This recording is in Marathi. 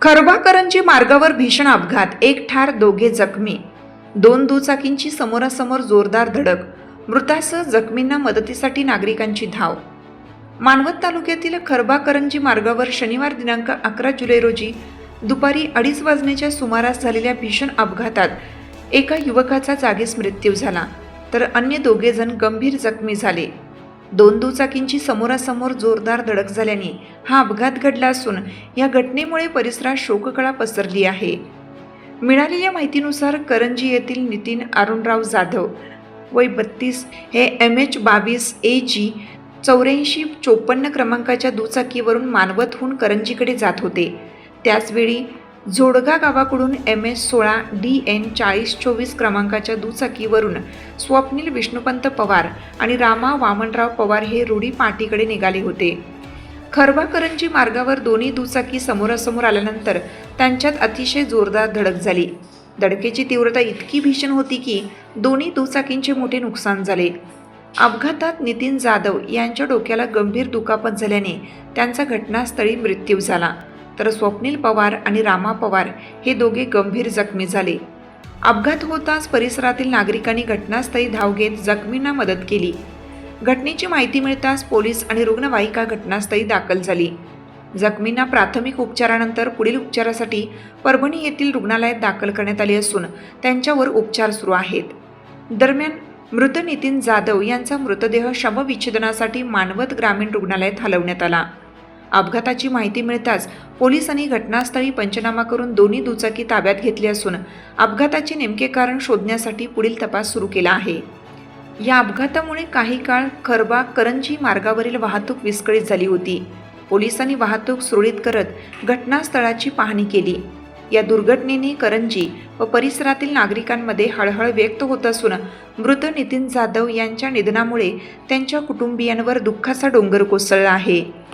खरबा-करंजी मार्गावर भीषण अपघात, एक ठार, दोघे जखमी. दोन दुचाकींची समोरासमोर जोरदार धडक, मृतासह जखमींना मदतीसाठी नागरिकांची धाव. मानवत तालुक्यातील खरबा-करंजी मार्गावर शनिवार दिनांक 11 जुलै रोजी दुपारी 2:30 वाजण्याच्या सुमारास झालेल्या भीषण अपघातात एका युवकाचा जागीच मृत्यू झाला, तर अन्य दोघे जण गंभीर जखमी झाले. दोन दुचाकींची समोरासमोर जोरदार धडक झाल्याने हा अपघात घडला असून या घटनेमुळे परिसरात शोककळा पसरली आहे. मिळालेल्या माहितीनुसार करंजी येथील नितीन अरुणराव जाधव वय 32 हे MH22 AG 8454 क्रमांकाच्या दुचाकीवरून मानवतहून करंजीकडे जात होते. त्याचवेळी झोडगा गावाकडून MS16 DN 4024 क्रमांकाच्या दुचाकीवरून स्वप्नील विष्णुपंत पवार आणि रामा वामनराव पवार हे रूढी पाटीकडे निघाले होते. खरबा-करंजी मार्गावर दोन्ही दुचाकी समोरासमोर आल्यानंतर त्यांच्यात अतिशय जोरदार धडक झाली. धडकेची तीव्रता इतकी भीषण होती की दोन्ही दुचाकींचे मोठे नुकसान झाले. अपघातात नितीन जाधव यांच्या डोक्याला गंभीर दुखापत झाल्याने त्यांचा घटनास्थळी मृत्यू झाला, तर स्वप्नील पवार आणि रामा पवार हे दोघे गंभीर जखमी झाले. अपघात होताच परिसरातील नागरिकांनी घटनास्थळी धाव घेत जखमींना मदत केली. घटनेची माहिती मिळताच पोलीस आणि रुग्णवाहिका घटनास्थळी दाखल झाली. जखमींना प्राथमिक उपचारानंतर पुढील उपचारासाठी परभणी येथील रुग्णालयात दाखल करण्यात आले असून त्यांच्यावर उपचार सुरू आहेत. दरम्यान मृत नितीन जाधव यांचा मृतदेह शवविच्छेदनासाठी मानवत ग्रामीण रुग्णालयात हलवण्यात आला. अपघाताची माहिती मिळताच पोलिसांनी घटनास्थळी पंचनामा करून दोन्ही दुचाकी ताब्यात घेतली असून अपघाताचे नेमके कारण शोधण्यासाठी पुढील तपास सुरू केला आहे. या अपघातामुळे काही काळ खरबा-करंजी मार्गावरील वाहतूक विस्कळीत झाली होती. पोलिसांनी वाहतूक सुरळीत करत घटनास्थळाची पाहणी केली. या दुर्घटनेने करंजी व परिसरातील नागरिकांमध्ये हळहळ व्यक्त होत असून मृत नितीन जाधव यांच्या निधनामुळे त्यांच्या कुटुंबियांवर दुःखाचा डोंगर कोसळला आहे.